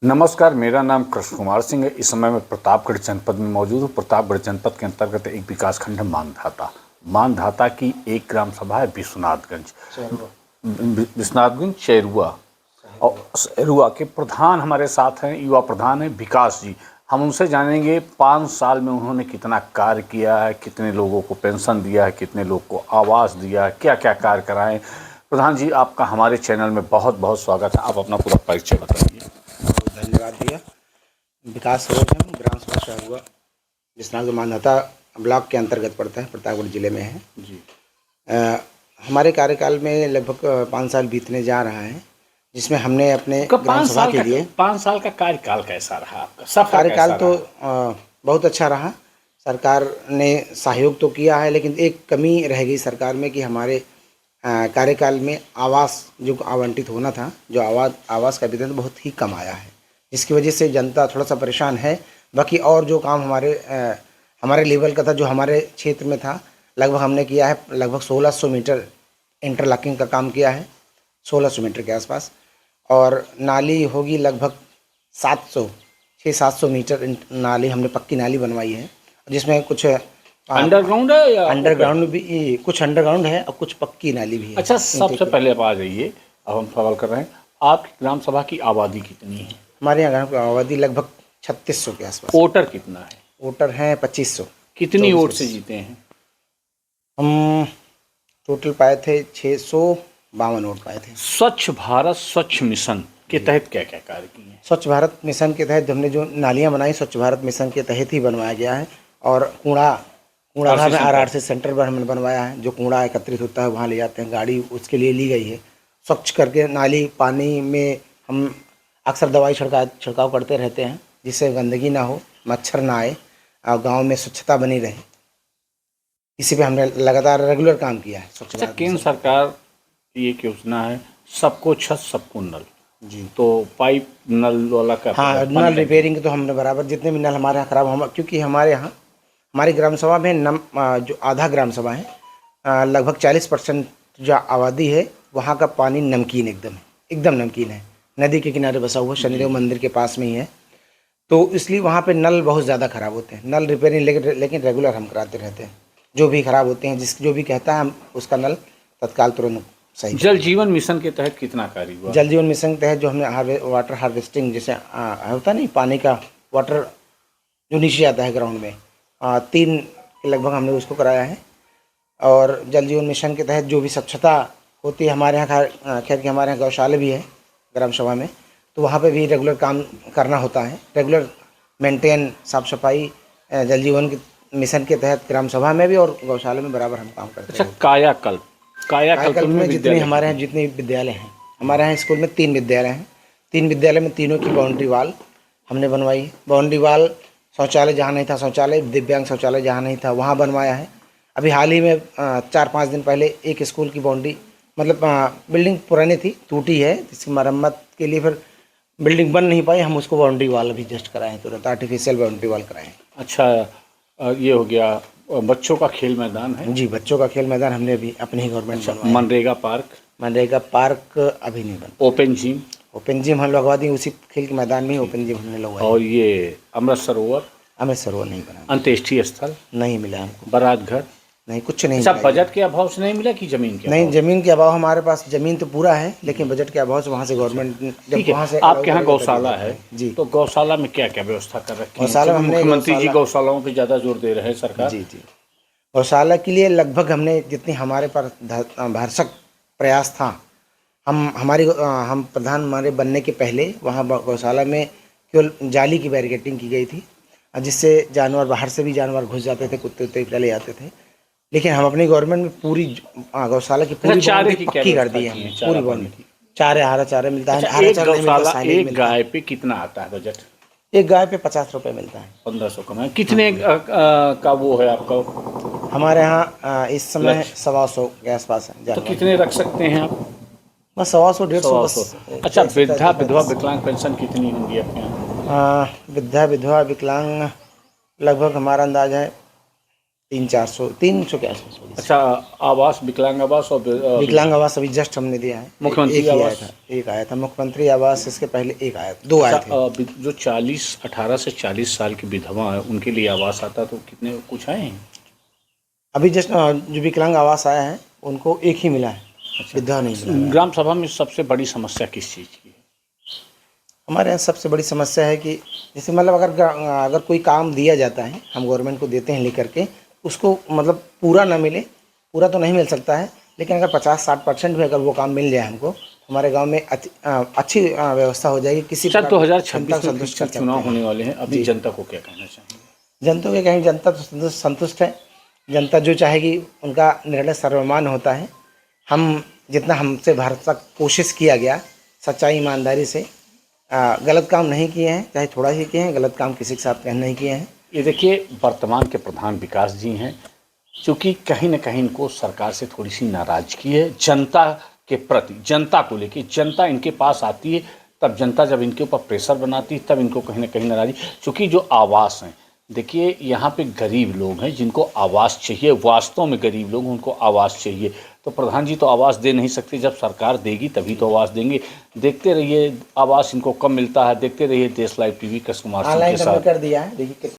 नमस्कार, मेरा नाम कृष्ण कुमार सिंह है। इस समय मैं प्रतापगढ़ जनपद में मौजूद हूँ। प्रतापगढ़ जनपद के अंतर्गत एक विकासखंड है मानधाता। मानधाता की एक ग्राम सभा है विश्वनाथगंज, विश्वनाथगंज चैरुआ। और चैरुआ के प्रधान हमारे साथ हैं, युवा प्रधान हैं विकास जी। हम उनसे जानेंगे 5 साल में उन्होंने कितना कार्य किया है, कितने लोगों को पेंशन दिया है, कितने लोग को आवास दिया है, क्या क्या कार्य कराएं। प्रधान जी, आपका हमारे चैनल में बहुत बहुत स्वागत है। आप अपना पूरा परिचय बताइए। धन्यवाद भैया। विकास रोड है, ग्राम सभा चैरुआ जिसनाथ मानधाता ब्लॉक के अंतर्गत पड़ता है, प्रतापगढ़ जिले में है जी। हमारे कार्यकाल में लगभग 5 साल बीतने जा रहा है, जिसमें हमने अपने तो ग्राम सभा के लिए 5 साल का कार्यकाल कैसा रहा आपका, सफर कार्यकाल कैसा तो रहा? बहुत अच्छा रहा। सरकार ने सहयोग तो किया है, लेकिन एक कमी रह गई सरकार में कि हमारे कार्यकाल में आवास जो आवंटित होना था, जो आवास का वितरण बहुत ही कम आया है, जिसकी वजह से जनता थोड़ा सा परेशान है। बाकी और जो काम हमारे लेवल का था, जो हमारे क्षेत्र में था, लगभग हमने किया है। लगभग 1600 मीटर इंटरलॉकिंग का काम किया है, 1600 मीटर के आसपास। और नाली होगी लगभग 700 मीटर नाली हमने पक्की नाली बनवाई है, जिसमें कुछ अंडरग्राउंड है या अंडरग्राउंड भी, कुछ अंडरग्राउंड है और कुछ पक्की नाली भी है। अच्छा, सबसे पहले आप आ जाइए। अब हम सवाल कर रहे हैं, आपकी ग्राम सभा की आबादी कितनी है? हमारे यहाँ गाँव की आबादी लगभग 3600 के आसपास। वोटर कितना है? वोटर हैं 2500। कितनी वोट से जीते हैं? हम टोटल पाए थे 652 वोट पाए थे। स्वच्छ भारत स्वच्छ मिशन के तहत क्या क्या कार्य किए हैं? स्वच्छ भारत मिशन के तहत हमने जो नालियाँ बनाई, स्वच्छ भारत मिशन के तहत ही बनवाया गया है। और कूड़ाधार में RRC सेंटर पर हमने बनवाया है। जो कूड़ा एकत्रित होता है वहाँ ले जाते हैं, गाड़ी उसके लिए ली गई है। स्वच्छ करके नाली पानी में हम अक्सर दवाई छिड़काव करते रहते हैं, जिससे गंदगी ना हो, मच्छर ना आए और गांव में स्वच्छता बनी रहे। इसी पे हमने लगातार रेगुलर काम किया है। स्वच्छ अच्छा, भारत केंद्र मिशन। सरकार की एक योजना है, सबको छत सबको नल। जी, तो पाइप नल वाला का हाँ, नल रिपेयरिंग तो हमने बराबर, जितने भी नल हमारे यहाँ खराब, हम क्योंकि हमारे यहाँ हमारी ग्राम सभा में जो आधा ग्राम सभा है, लगभग 40% जो आबादी है, वहाँ का पानी नमकीन एकदम नमकीन है। नदी के किनारे बसा हुआ, शनिदेव मंदिर के पास में ही है। तो इसलिए वहाँ पे नल बहुत ज़्यादा ख़राब होते हैं। नल रिपेयरिंग लेकिन रेगुलर हम कराते रहते हैं। जो भी ख़राब होते हैं, जो भी कहता है, हम उसका नल तत्काल तुरंत सही। जल जीवन मिशन के तहत कितना कार्य हुआ? जल जीवन मिशन के तहत जो हमने वाटर हार्वेस्टिंग, जैसे होता नहीं, पानी का वाटर जो नीचे जाता है ग्राउंड में, 3 लगभग हमने उसको कराया है। और जल जीवन मिशन के तहत जो भी स्वच्छता होती है हमारे यहाँ, खैर कि हमारे यहाँ गौशाला भी है ग्राम सभा में, तो वहाँ पे भी रेगुलर काम करना होता है। रेगुलर मेंटेन, साफ सफाई जल जीवन मिशन के तहत ग्राम सभा में भी और गौशाला में बराबर हम काम करते हैं। अच्छा, कायाकल्प में जितने हमारे यहाँ जितने विद्यालय हैं, हमारे यहाँ स्कूल में 3 विद्यालय हैं। 3 विद्यालय में तीनों की बाउंड्री वाल हमने बनवाई है। बाउंड्री वाल, शौचालय जहाँ नहीं था शौचालय, दिव्यांग शौचालय जहाँ नहीं था वहाँ बनवाया है। अभी हाल ही में 4-5 दिन पहले एक स्कूल की बाउंड्री, मतलब बिल्डिंग पुरानी थी, टूटी है, जिसकी मरम्मत के लिए फिर बिल्डिंग बन नहीं पाई, हम उसको बाउंड्री वाल अभी जस्ट कराएं, तुरंत आर्टिफिशियल बाउंड्री वाल कराएं। अच्छा, ये हो गया। बच्चों का खेल मैदान है? जी, बच्चों का खेल मैदान हमने अभी अपनी ही गवर्नमेंट बनवाया। मनरेगा पार्क अभी नहीं बना। ओपन जिम हम लगवा दें उसी खेल के मैदान में, ओपन जिम हमने लगवाया। और ये अमृत सरोवर नहीं बना। अंत्येष्टि स्थल नहीं मिला हमको। बारात घर नहीं, कुछ नहीं। अच्छा, बजट के अभाव से नहीं मिला कि जमीन के? नहीं, जमीन के अभाव, हमारे पास जमीन तो पूरा है, लेकिन बजट के अभाव से वहाँ से गवर्नमेंट ठीक है। आपके यहाँ गौशाला है जी, तो गौशाला में क्या क्या व्यवस्था कर रखी है? गौशाला में हमने मुख्यमंत्री जी गौशालाओं पे ज़्यादा जोर दे रहे हैं सरकार। जी। गौशाला के लिए लगभग हमने जितनी हमारे पास भरसक प्रयास था, हम प्रधान हमारे बनने के पहले वहाँ गौशाला में केवल जाली की बैरिकेटिंग की गई थी, जिससे जानवर बाहर से भी जानवर घुस जाते थे, कुत्ते चले जाते थे। लेकिन हम अपनी गवर्नमेंट में पूरी गौशाला की पूरी बाउंड्री पक्की कर दी है। पूरी बाउंड्री हरा चारा मिलता है। एक गाय पे कितना आता है बजट? एक गाय पे 50 रुपये मिलता है। 1500 कमाए। कितने का वो है आपका? हमारे यहाँ इस समय 125 के आसपास है। तो कितने रख सकते हैं आप? बस 125-150। अच्छा, वृद्धा विधवा विकलांग पेंशन कितनी होंगी आपके यहाँ? वृद्धा विधवा विकलांग लगभग हमारा अंदाज है 300 के आसपास होगी। अच्छा, आवास, विकलांग आवास और विकलांग आवास अभी जस्ट हमने दिया है। मुख्यमंत्री एक ही आया आवास? था, एक आया था मुख्यमंत्री आवास, इसके पहले एक आया, 2 आए थे। जो 18 से 40 साल की विधवा है उनके लिए आवास आता तो कितने कुछ आए हैं? अभी जस्ट जो विकलांग आवास आया है उनको एक ही मिला है, विधवा नहीं मिला है। ग्राम सभा में सबसे बड़ी समस्या किस चीज़ की है? हमारे यहाँ सबसे बड़ी समस्या है कि जैसे मतलब अगर कोई काम दिया जाता है, हम गवर्नमेंट को देते हैं लेकर के, उसको मतलब पूरा ना मिले, पूरा तो नहीं मिल सकता है, लेकिन अगर 50-60% भी अगर वो काम मिल जाए हमको, हमारे गांव में अच्छी व्यवस्था हो जाएगी। किसी अच्छा, प्रकार 2026 में संतुष्ट कर सकते चुनाव हैं। होने वाले हैं, अभी जनता को क्या कहना चाहेंगे? जनता के कहेंगे, जनता तो संतुष्ट है। जनता जो चाहेगी उनका निर्णय सर्वमान्य होता है। हम जितना हमसे भारत तक कोशिश किया गया सच्चाई ईमानदारी से, गलत काम नहीं किए हैं, चाहे थोड़ा ही किए हैं, गलत काम किसी के साथ नहीं किए हैं। ये देखिए, वर्तमान के प्रधान विकास जी हैं, क्योंकि कहीं न कहीं इनको सरकार से थोड़ी सी नाराजगी है जनता के प्रति, जनता को लेके। जनता इनके पास आती है, तब जनता जब इनके ऊपर प्रेशर बनाती है तब इनको कहीं न कहीं नाराज़गी। क्योंकि जो आवास हैं, देखिए यहाँ पे गरीब लोग हैं जिनको आवास चाहिए, वास्तव में गरीब लोग, उनको आवास चाहिए। तो प्रधान जी तो आवास दे नहीं सकते, जब सरकार देगी तभी तो आवास देंगे। देखते रहिए आवास इनको कब मिलता है, देखते रहिए देश लाइव टीवी, कृष्ण कुमार सिंह के ऑनलाइन साथ। कर दिया है, देखिए।